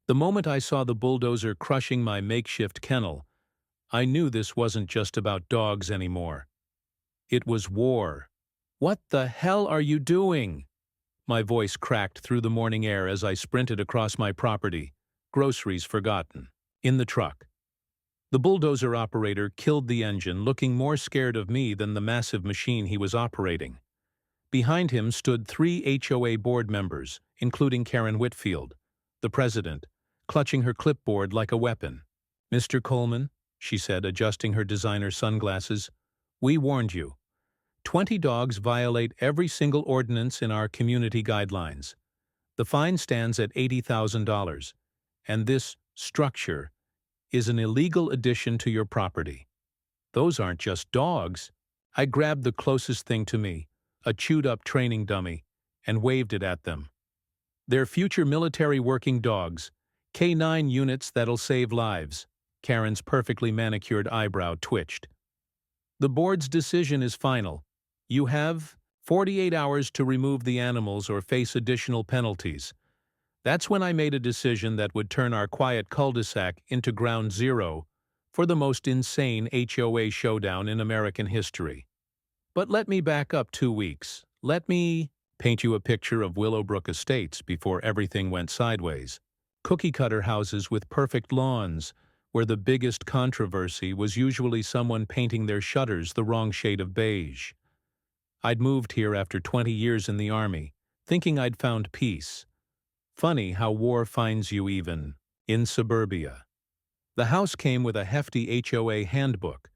The moment I saw the bulldozer crushing my makeshift kennel, I knew this wasn't just about dogs anymore. It was war. "What the hell are you doing?" My voice cracked through the morning air as I sprinted across my property, groceries forgotten, in the truck. The bulldozer operator killed the engine, looking more scared of me than the massive machine he was operating. Behind him stood 3 HOA board members, including Karen Whitfield, the president, clutching her clipboard like a weapon. "Mr. Coleman," she said, adjusting her designer sunglasses, "we warned you. 20 dogs violate every single ordinance in our community guidelines. The fine stands at $80,000, and this structure is an illegal addition to your property." "Those aren't just dogs." I grabbed the closest thing to me, a chewed-up training dummy, and waved it at them. "They're future military working dogs, K9 units that'll save lives." Karen's perfectly manicured eyebrow twitched. "The board's decision is final. You have 48 hours to remove the animals or face additional penalties." That's when I made a decision that would turn our quiet cul-de-sac into ground zero for the most insane HOA showdown in American history. But let me back up 2 weeks. Let me paint you a picture of Willowbrook Estates before everything went sideways. Cookie-cutter houses with perfect lawns, where the biggest controversy was usually someone painting their shutters the wrong shade of beige. I'd moved here after 20 years in the Army, thinking I'd found peace. Funny how war finds you even in suburbia. The house came with a hefty HOA handbook,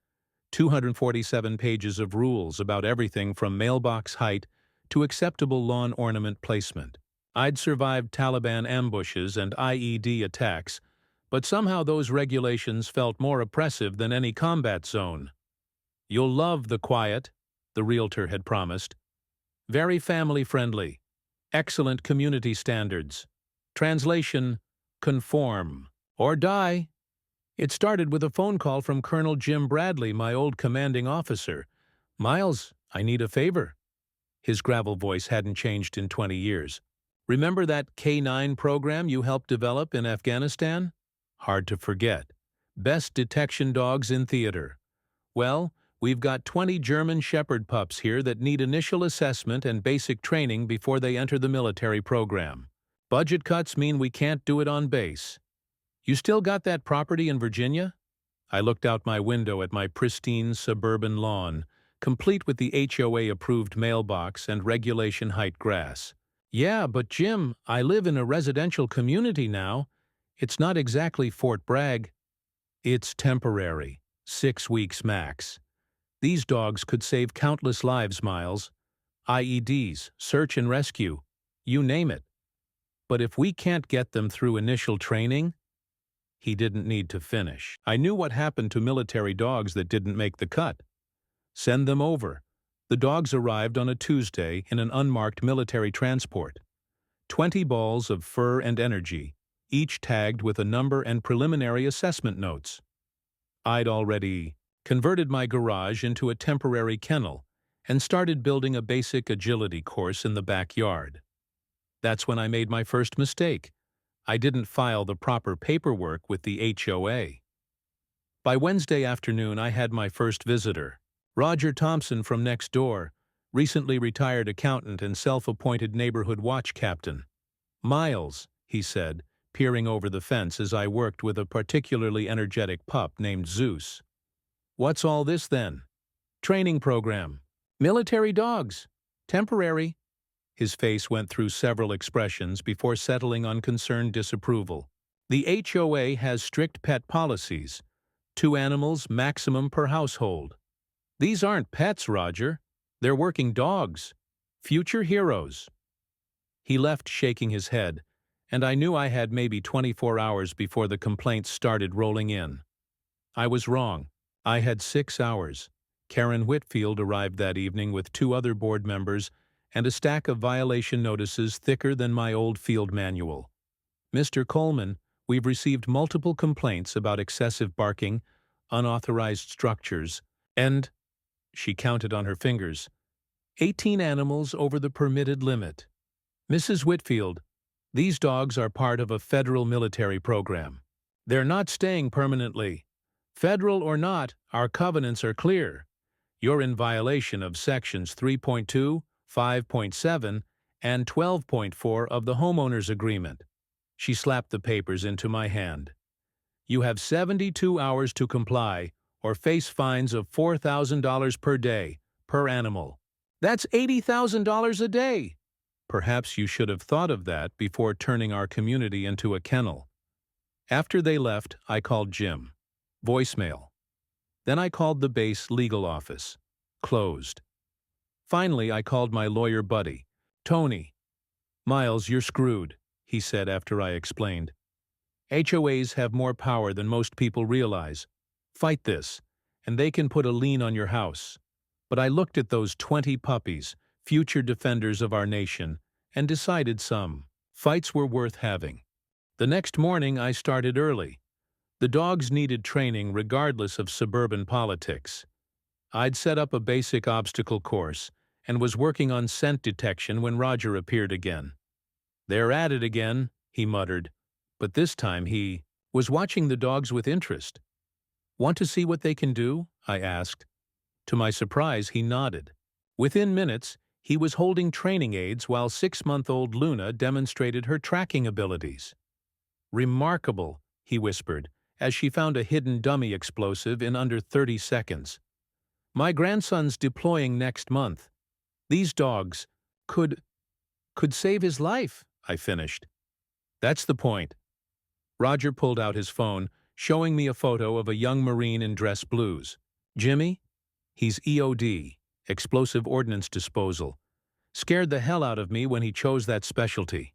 247 pages of rules about everything from mailbox height to acceptable lawn ornament placement. I'd survived Taliban ambushes and IED attacks, but somehow those regulations felt more oppressive than any combat zone. "You'll love the quiet," the realtor had promised. "Very family-friendly. Excellent community standards. Translation, conform or die." It started with a phone call from Colonel Jim Bradley, my old commanding officer. "Miles, I need a favor." His gravel voice hadn't changed in 20 years. "Remember that K9 program you helped develop in Afghanistan?" Hard to forget. Best detection dogs in theater. "Well, we've got 20 German Shepherd pups here that need initial assessment and basic training before they enter the military program. Budget cuts mean we can't do it on base. You still got that property in Virginia?" I looked out my window at my pristine suburban lawn, complete with the HOA-approved mailbox and regulation height grass. "Yeah, but Jim, I live in a residential community now. It's not exactly Fort Bragg." "It's temporary. 6 weeks max. These dogs could save countless lives, Miles. IEDs, search and rescue, you name it. But if we can't get them through initial training..." He didn't need to finish. I knew what happened to military dogs that didn't make the cut. "Send them over." The dogs arrived on a Tuesday in an unmarked military transport. 20 balls of fur and energy, each tagged with a number and preliminary assessment notes. I'd already converted my garage into a temporary kennel and started building a basic agility course in the backyard. That's when I made my first mistake. I didn't file the proper paperwork with the HOA. By Wednesday afternoon, I had my first visitor. Roger Thompson from next door, recently retired accountant and self-appointed neighborhood watch captain. "Miles," he said, peering over the fence as I worked with a particularly energetic pup named Zeus. "What's all this then?" "Training program. Military dogs. Temporary." His face went through several expressions before settling on concerned disapproval. "The HOA has strict pet policies. 2 animals maximum per household." "These aren't pets, Roger. They're working dogs. Future heroes." He left shaking his head, and I knew I had maybe 24 hours before the complaints started rolling in. I was wrong. I had 6 hours. Karen Whitfield arrived that evening with 2 other board members and a stack of violation notices thicker than my old field manual. "Mr. Coleman, we've received multiple complaints about excessive barking, unauthorized structures, and..." She counted on her fingers. 18 animals over the permitted limit. "Mrs. Whitfield, These dogs are part of a federal military program. They're not staying permanently. Federal or not, our covenants are clear. You're in violation of Sections 3.2, 5.7, and 12.4 of the homeowners agreement. She slapped the papers into my hand. You have 72 hours to comply or face fines of $4,000 per day, per animal. That's $80,000 a day. Perhaps you should have thought of that before turning our community into a kennel. After they left, I called Jim. Voicemail. Then I called the base legal office. Closed. Finally, I called my lawyer buddy, Tony. Miles, you're screwed, he said after I explained. HOAs have more power than most people realize. Fight this, and they can put a lien on your house. But I looked at those 20 puppies, future defenders of our nation, and decided some fights were worth having. The next morning, I started early. The dogs needed training regardless of suburban politics. I'd set up a basic obstacle course and was working on scent detection when Roger appeared again. "They're at it again," he muttered, but this time he was watching the dogs with interest. "Want to see what they can do?" I asked. To my surprise, he nodded. Within minutes, he was holding training aids while 6-month-old Luna demonstrated her tracking abilities. "Remarkable," he whispered, as she found a hidden dummy explosive in under 30 seconds. "My grandson's deploying next month. These dogs could save his life," I finished. "That's the point." Roger pulled out his phone, showing me a photo of a young Marine in dress blues. "Jimmy? He's EOD, explosive ordnance disposal. Scared the hell out of me when he chose that specialty."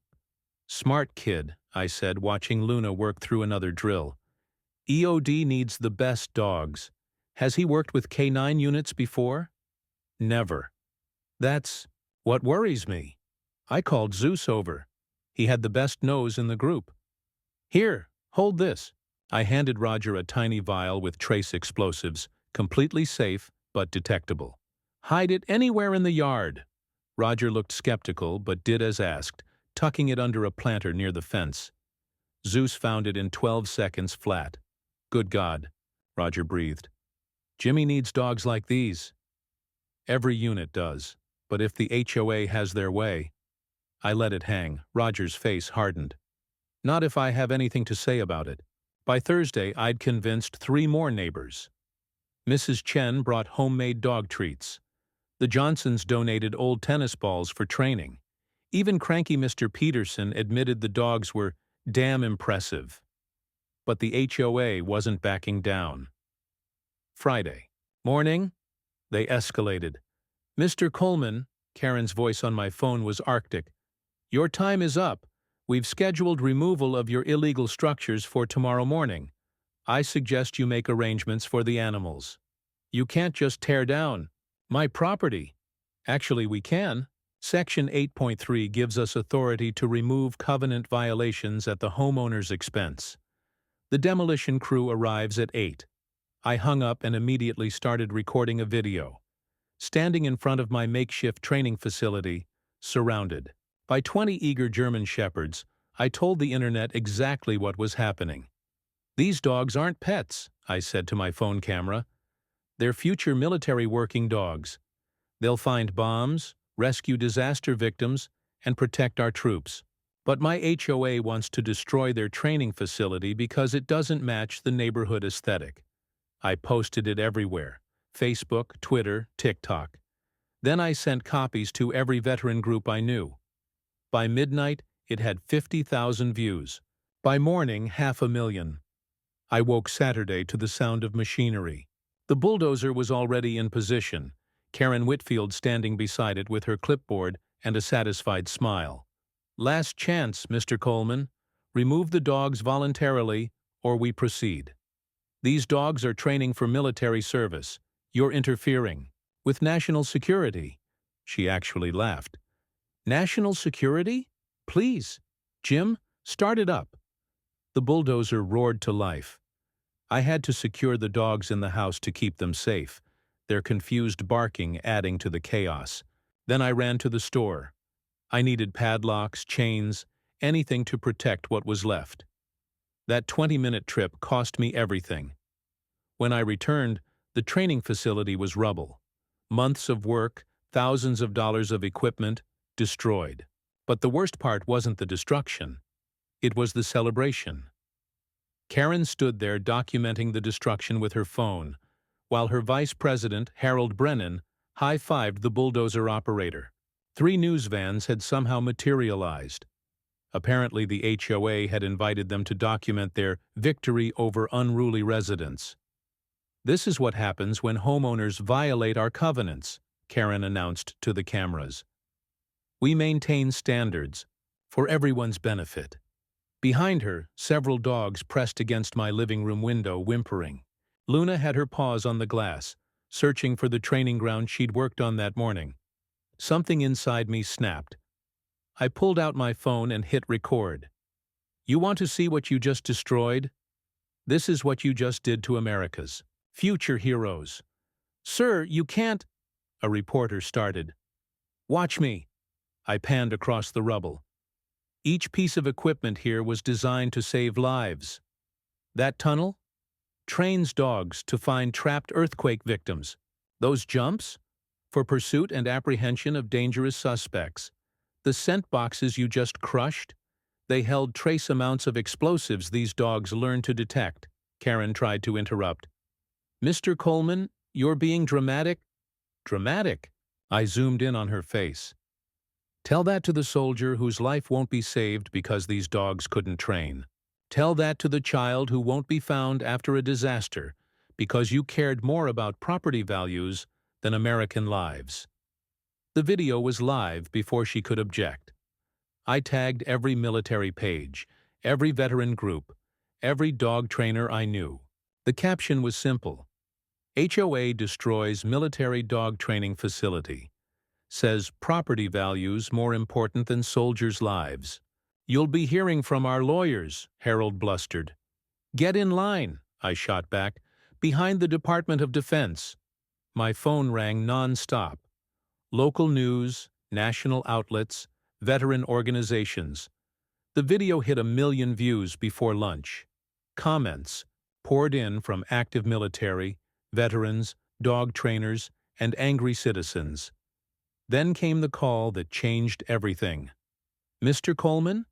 "Smart kid," I said, watching Luna work through another drill. "EOD needs the best dogs. Has he worked with K9 units before?" "Never." "That's what worries me. I called Zeus over. He had the best nose in the group. Here, hold this." I handed Roger a tiny vial with trace explosives, completely safe but detectable. "Hide it anywhere in the yard." Roger looked skeptical but did as asked, tucking it under a planter near the fence. Zeus found it in 12 seconds flat. "Good God," Roger breathed. "Jimmy needs dogs like these." "Every unit does, but if the HOA has their way—" I let it hang. Roger's face hardened. "Not if I have anything to say about it." By Thursday, I'd convinced 3 more neighbors. Mrs. Chen brought homemade dog treats. The Johnsons donated old tennis balls for training. Even cranky Mr. Peterson admitted the dogs were damn impressive. But the HOA wasn't backing down. Friday. "Morning." They escalated. "Mr. Coleman," Karen's voice on my phone was arctic, "your time is up. We've scheduled removal of your illegal structures for tomorrow morning. I suggest you make arrangements for the animals. You can't just tear down my property." "Actually, we can. Section 8.3 gives us authority to remove covenant violations at the homeowner's expense." The demolition crew arrives at 8. I hung up and immediately started recording a video. Standing in front of my makeshift training facility, surrounded by 20 eager German shepherds, I told the internet exactly what was happening. "These dogs aren't pets," I said to my phone camera. "They're future military working dogs. They'll find bombs, rescue disaster victims, and protect our troops. But my HOA wants to destroy their training facility because it doesn't match the neighborhood aesthetic." I posted it everywhere: Facebook, Twitter, TikTok. Then I sent copies to every veteran group I knew. By midnight, it had 50,000 views. By morning, 500,000. I woke Saturday to the sound of machinery. The bulldozer was already in position, Karen Whitfield standing beside it with her clipboard and a satisfied smile. "Last chance, Mr. Coleman. Remove the dogs voluntarily, or we proceed. These dogs are training for military service. You're interfering with national security." She actually laughed. "National security? Please. Jim, start it up." The bulldozer roared to life. I had to secure the dogs in the house to keep them safe, their confused barking adding to the chaos. Then I ran to the store. I needed padlocks, chains, anything to protect what was left. That 20-minute trip cost me everything. When I returned, the training facility was rubble. Months of work, thousands of dollars of equipment, destroyed. But the worst part wasn't the destruction. It was the celebration. Karen stood there documenting the destruction with her phone, while her vice president, Harold Brennan, high-fived the bulldozer operator. 3 news vans had somehow materialized. Apparently the HOA had invited them to document their victory over unruly residents. "This is what happens when homeowners violate our covenants," Karen announced to the cameras. "We maintain standards for everyone's benefit." Behind her, several dogs pressed against my living room window, whimpering. Luna had her paws on the glass, searching for the training ground she'd worked on that morning. Something inside me snapped. I pulled out my phone and hit record. "You want to see what you just destroyed? This is what you just did to America's future heroes." "Sir, you can't," a reporter started. "Watch me." I panned across the rubble. Each piece of equipment here was designed to save lives. That tunnel trains dogs to find trapped earthquake victims. Those jumps? For pursuit and apprehension of dangerous suspects. The scent boxes you just crushed? They held trace amounts of explosives these dogs learned to detect. Karen tried to interrupt. "Mr. Coleman, you're being dramatic." "Dramatic?" I zoomed in on her face. "Tell that to the soldier whose life won't be saved because these dogs couldn't train. Tell that to the child who won't be found after a disaster because you cared more about property values than American lives." The video was live before she could object. I tagged every military page, every veteran group, every dog trainer I knew. The caption was simple. "HOA destroys military dog training facility. Says property values more important than soldiers' lives." "You'll be hearing from our lawyers," Harold blustered. "Get in line," I shot back, "behind the Department of Defense." My phone rang non-stop. Local news, national outlets, veteran organizations. The video hit 1 million views before lunch. Comments poured in from active military, veterans, dog trainers, and angry citizens. Then came the call that changed everything. "Mr. Coleman,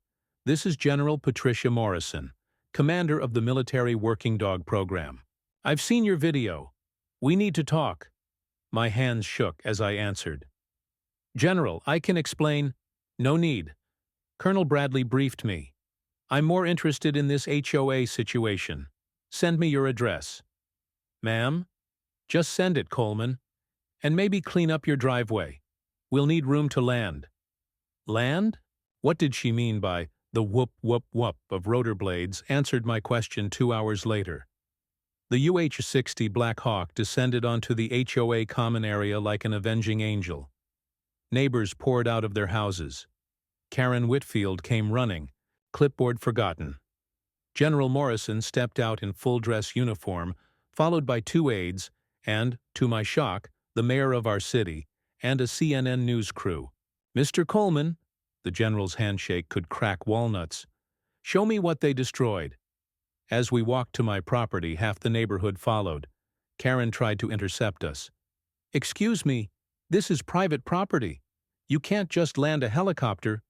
this is General Patricia Morrison, commander of the Military Working Dog Program. I've seen your video. We need to talk." My hands shook as I answered. "General, I can explain." "No need. Colonel Bradley briefed me. I'm more interested in this HOA situation. Send me your address." "Ma'am?" "Just send it, Coleman. And maybe clean up your driveway. We'll need room to land." Land? What did she mean by the whoop whoop whoop of rotor blades answered my question 2 hours later. The UH-60 Black Hawk descended onto the HOA common area like an avenging angel. Neighbors poured out of their houses. Karen Whitfield came running, clipboard forgotten. General Morrison stepped out in full-dress uniform, followed by 2 aides and, to my shock, the mayor of our city, and a CNN news crew. "Mr. Coleman," the general's handshake could crack walnuts, "show me what they destroyed." As we walked to my property, half the neighborhood followed. Karen tried to intercept us. "Excuse me, this is private property. You can't just land a helicopter."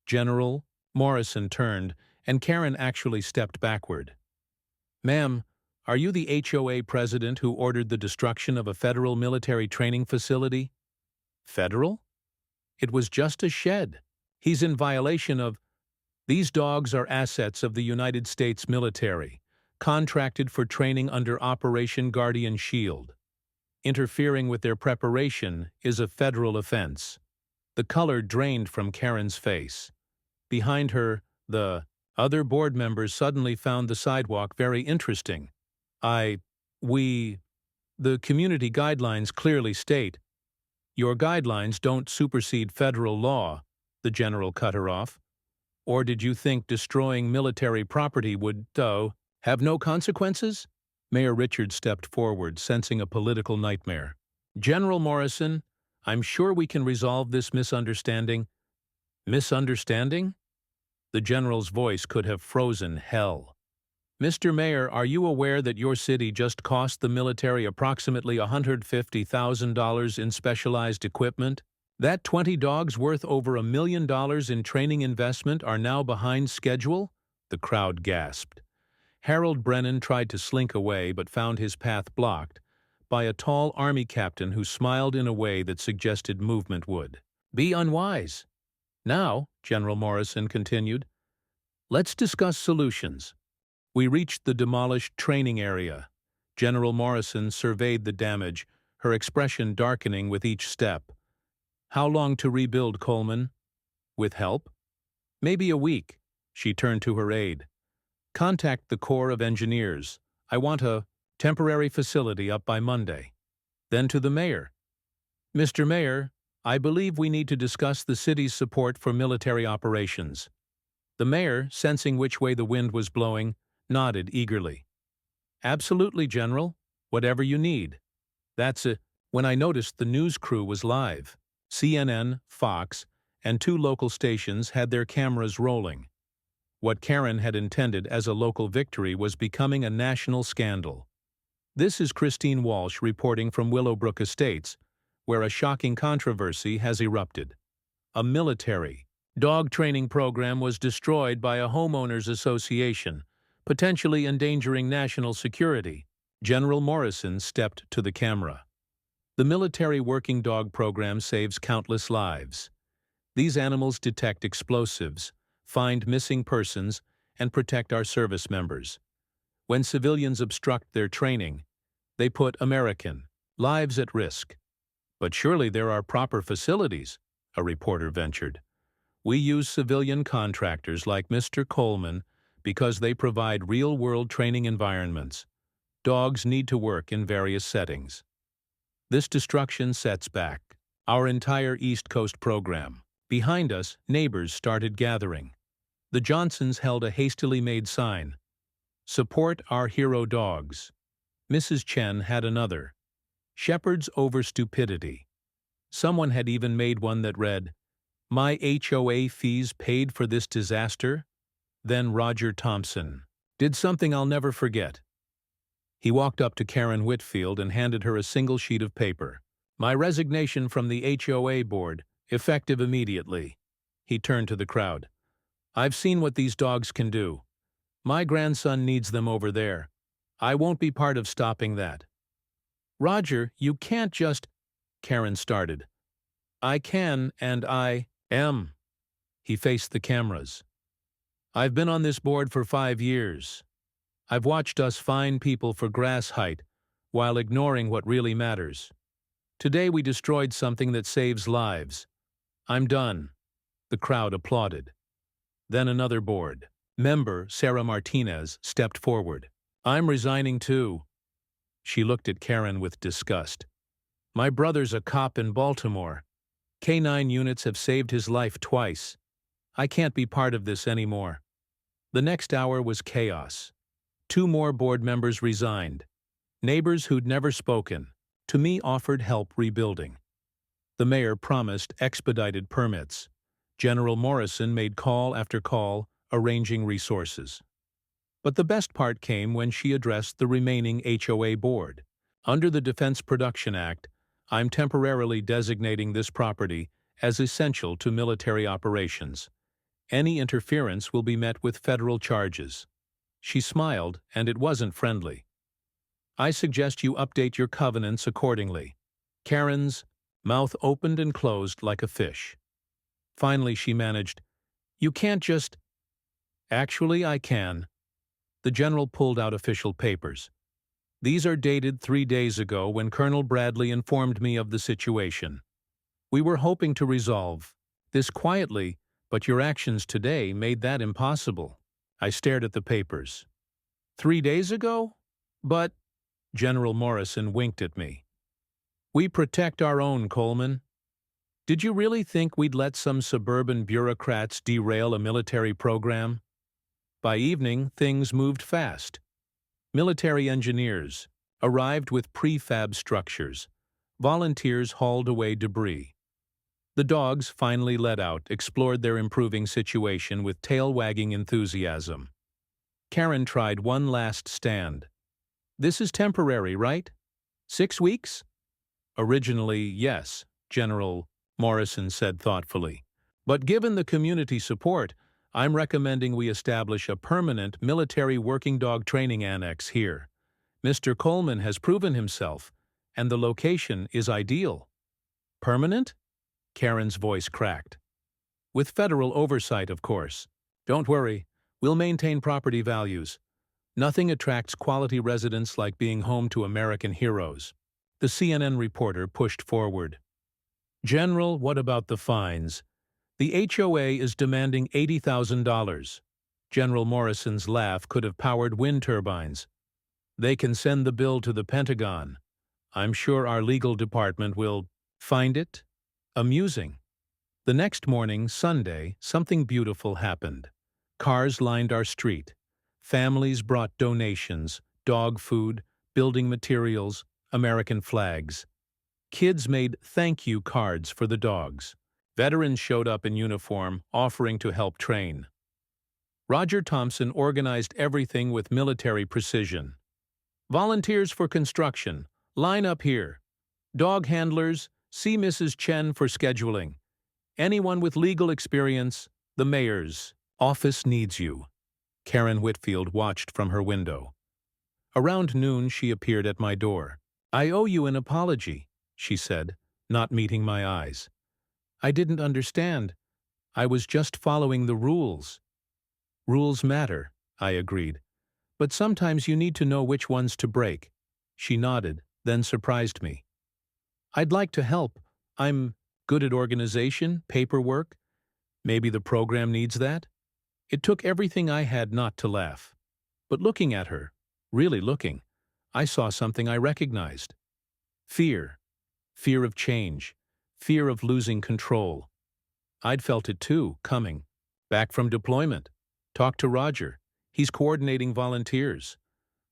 "General," Morrison turned, and Karen actually stepped backward. "Ma'am, are you the HOA president who ordered the destruction of a federal military training facility?" "Federal? It was just a shed. He's in violation of—" "These dogs are assets of the United States military, contracted for training under Operation Guardian Shield. Interfering with their preparation is a federal offense." The color drained from Karen's face. Behind her, the other board members suddenly found the sidewalk very interesting. The community guidelines clearly state." "Your guidelines don't supersede federal law," the general cut her off. "Or did you think destroying military property would, have no consequences?" Mayor Richards stepped forward, sensing a political nightmare. "General Morrison, I'm sure we can resolve this misunderstanding." "Misunderstanding?" The general's voice could have frozen hell. Mr. Mayor, are you aware that your city just cost the military approximately $150,000 in specialized equipment? That 20 dogs worth over $1 million in training investment are now behind schedule? The crowd gasped. Harold Brennan tried to slink away but found his path blocked by a tall army captain who smiled in a way that suggested movement would be unwise. Now, General Morrison continued, let's discuss solutions. We reached the demolished training area. General Morrison surveyed the damage, her expression darkening with each step. How long to rebuild, Coleman? With help? Maybe a week. She turned to her aide. Contact the Corps of Engineers. I want a temporary facility up by Monday. Then to the mayor. Mr. Mayor, I believe we need to discuss the city's support for military operations. The mayor, sensing which way the wind was blowing, nodded eagerly. Absolutely, General. Whatever you need. That's it. When I noticed the news crew was live. CNN, Fox, and 2 local stations had their cameras rolling. What Karen had intended as a local victory was becoming a national scandal. This is Christine Walsh reporting from Willowbrook Estates, where a shocking controversy has erupted. A military dog training program was destroyed by a homeowners association, potentially endangering national security. General Morrison stepped to the camera. The military working dog program saves countless lives. These animals detect explosives, find missing persons, and protect our service members. When civilians obstruct their training, they put American lives at risk. But surely there are proper facilities, a reporter ventured. We use civilian contractors like Mr. Coleman because they provide real-world training environments. Dogs need to work in various settings. This destruction sets back our entire East Coast program. Behind us, neighbors started gathering. The Johnsons held a hastily made sign. Support our hero dogs. Mrs. Chen had another. Shepherds over stupidity. Someone had even made one that read, My HOA fees paid for this disaster? Then Roger Thompson did something I'll never forget. He walked up to Karen Whitfield and handed her a single sheet of paper. My resignation from the HOA board, effective immediately. He turned to the crowd. I've seen what these dogs can do. My grandson needs them over there. I won't be part of stopping that. Roger, you can't just... Karen started. I can and I am. He faced the cameras. I've been on this board for 5 years. I've watched us fine people for grass height while ignoring what really matters. Today we destroyed something that saves lives. I'm done. The crowd applauded. Then another board member, Sarah Martinez, stepped forward. I'm resigning too. She looked at Karen with disgust. My brother's a cop in Baltimore. K-9 units have saved his life twice. I can't be part of this anymore. The next hour was chaos. 2 more board members resigned. Neighbors who'd never spoken to me offered help rebuilding. The mayor promised expedited permits. General Morrison made call after call, arranging resources. But the best part came when she addressed the remaining HOA board. Under the Defense Production Act, I'm temporarily designating this property as essential to military operations. Any interference will be met with federal charges. She smiled, and it wasn't friendly. I suggest you update your covenants accordingly. Karen's mouth opened and closed like a fish. Finally she managed, You can't just... Actually, I can. The general pulled out official papers. These are dated 3 days ago when Colonel Bradley informed me of the situation. We were hoping to resolve this quietly, but your actions today made that impossible. I stared at the papers. 3 days ago? But... General Morrison winked at me. We protect our own, Coleman. Did you really think we'd let some suburban bureaucrats derail a military program? By evening, things moved fast. Military engineers arrived with prefab structures. Volunteers hauled away debris. The dogs, finally let out, explored their improving situation with tail-wagging enthusiasm. Karen tried one last stand. "This is temporary, right? 6 weeks?" "Originally, yes," General Morrison said thoughtfully. "But given the community support, I'm recommending we establish a permanent military working dog training annex here. Mr. Coleman has proven himself, and the location is ideal." "Permanent?" Karen's voice cracked. "With federal oversight, of course. Don't worry, we'll maintain property values. Nothing attracts quality residents like being home to American heroes." The CNN reporter pushed forward. "General, what about the fines? The HOA is demanding $80,000. General Morrison's laugh could have powered wind turbines. "They can send the bill to the Pentagon. I'm sure our legal department will find it amusing." The next morning, Sunday, something beautiful happened. Cars lined our street. Families brought donations, dog food, building materials, American flags. Kids made thank you cards for the dogs. Veterans showed up in uniform, offering to help train. Roger Thompson organized everything with military precision. "Volunteers for construction, line up here. Dog handlers, see Mrs. Chen for scheduling. Anyone with legal experience, the mayor's office needs you." Karen Whitfield watched from her window. Around noon, she appeared at my door. "I owe you an apology," she said, not meeting my eyes. "I didn't understand. I was just following the rules." "Rules matter," I agreed. "But sometimes you need to know which ones to break." She nodded, then surprised me. "I'd like to help. I'm good at organization, paperwork. Maybe the program needs that?" It took everything I had not to laugh. But looking at her, really looking, I saw something I recognized. Fear. Fear of change. Fear of losing control. I'd felt it too, coming. Back from deployment. Talked to Roger. He's coordinating volunteers.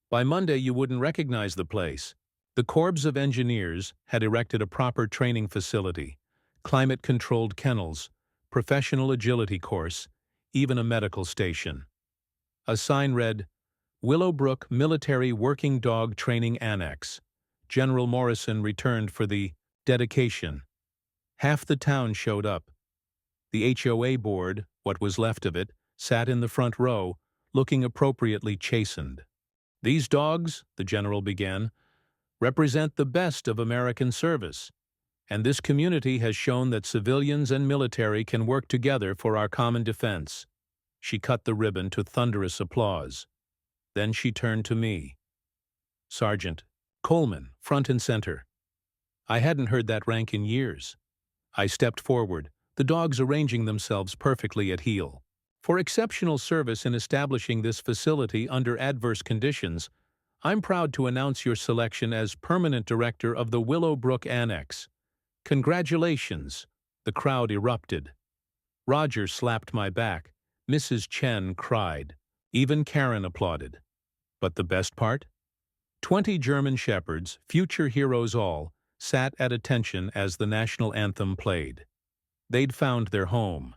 By Monday you wouldn't recognize the place. The Corps of Engineers had erected a proper training facility, climate-controlled kennels, professional agility course, even a medical station. A sign read, "Willowbrook Military Working Dog Training Annex." General Morrison returned for the dedication. Half the town showed up. The HOA board, what was left of it, sat in the front row, looking appropriately chastened. "These dogs," the general began, "represent the best of American service, and this community has shown that civilians and military can work together for our common defense." She cut the ribbon to thunderous applause. Then she turned to me. "Sergeant Coleman, front and center." I hadn't heard that rank in years. I stepped forward, the dogs arranging themselves perfectly at heel. "For exceptional service in establishing this facility under adverse conditions, I'm proud to announce your selection as permanent director of the Willowbrook Annex. Congratulations!" The crowd erupted. Roger slapped my back. Mrs. Chen cried. Even Karen applauded. But the best part? 20 German shepherds, future heroes all, sat at attention as the national anthem played. They'd found their home.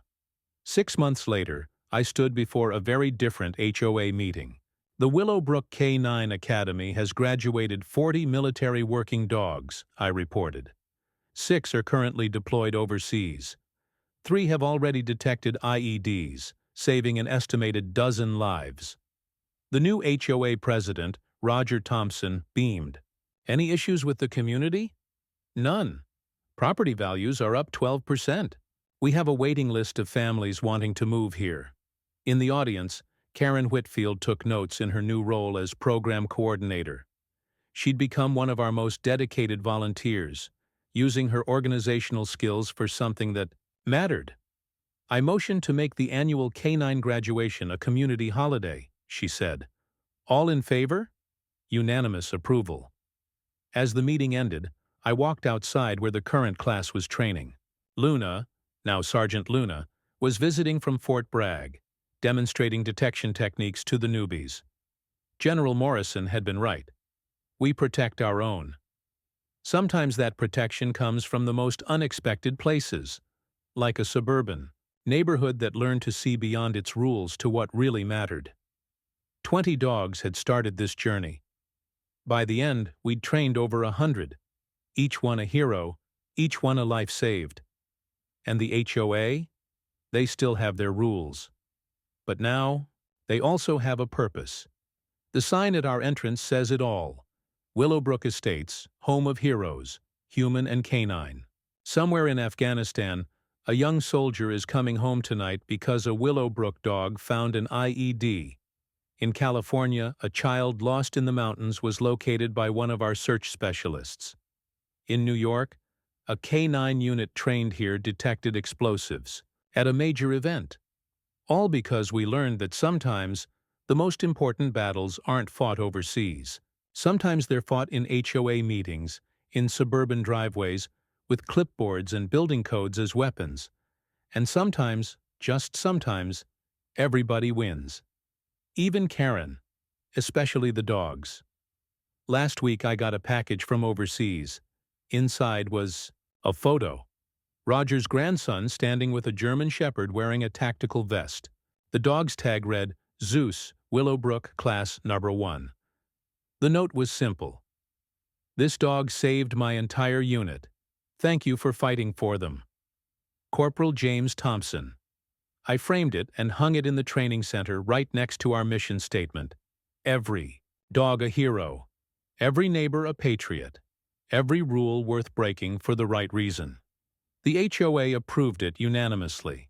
6 months later, I stood before a very different HOA meeting. The Willowbrook K9 Academy has graduated 40 military working dogs, I reported. 6 are currently deployed overseas. 3 have already detected IEDs, saving an estimated dozen lives. The new HOA president, Roger Thompson, beamed. "Any issues with the community?" "None. Property values are up 12%. We have a waiting list of families wanting to move here." In the audience, Karen Whitfield took notes in her new role as program coordinator. She'd become one of our most dedicated volunteers, using her organizational skills for something that mattered. "I motioned to make the annual K9 graduation a community holiday," she said. "All in favor?" Unanimous approval. As the meeting ended, I walked outside where the current class was training. Luna, now Sergeant Luna, was visiting from Fort Bragg, demonstrating detection techniques to the newbies. General Morrison had been right. We protect our own. Sometimes that protection comes from the most unexpected places. like a suburban neighborhood that learned to see beyond its rules to what really mattered. 20 dogs had started this journey. By the end, we'd trained over 100, each one a hero, each one a life saved. And the HOA? They still have their rules. But now, they also have a purpose. The sign at our entrance says it all. Willowbrook Estates, home of heroes, human and canine. Somewhere in Afghanistan, a young soldier is coming home tonight because a Willowbrook dog found an IED. In California, a child lost in the mountains was located by one of our search specialists. In New York, a K9 unit trained here detected explosives at a major event. All because we learned that sometimes the most important battles aren't fought overseas. Sometimes they're fought in HOA meetings, in suburban driveways, with clipboards and building codes as weapons. And sometimes, just sometimes, everybody wins. Even Karen, especially the dogs. Last week I got a package from overseas. Inside was a photo. Roger's grandson standing with a German Shepherd wearing a tactical vest. The dog's tag read, Zeus, Willowbrook, Class Number 1. The note was simple. This dog saved my entire unit. Thank you for fighting for them. Corporal James Thompson. I framed it and hung it in the training center right next to our mission statement. Every dog a hero. Every neighbor a patriot. Every rule worth breaking for the right reason. The HOA approved it unanimously.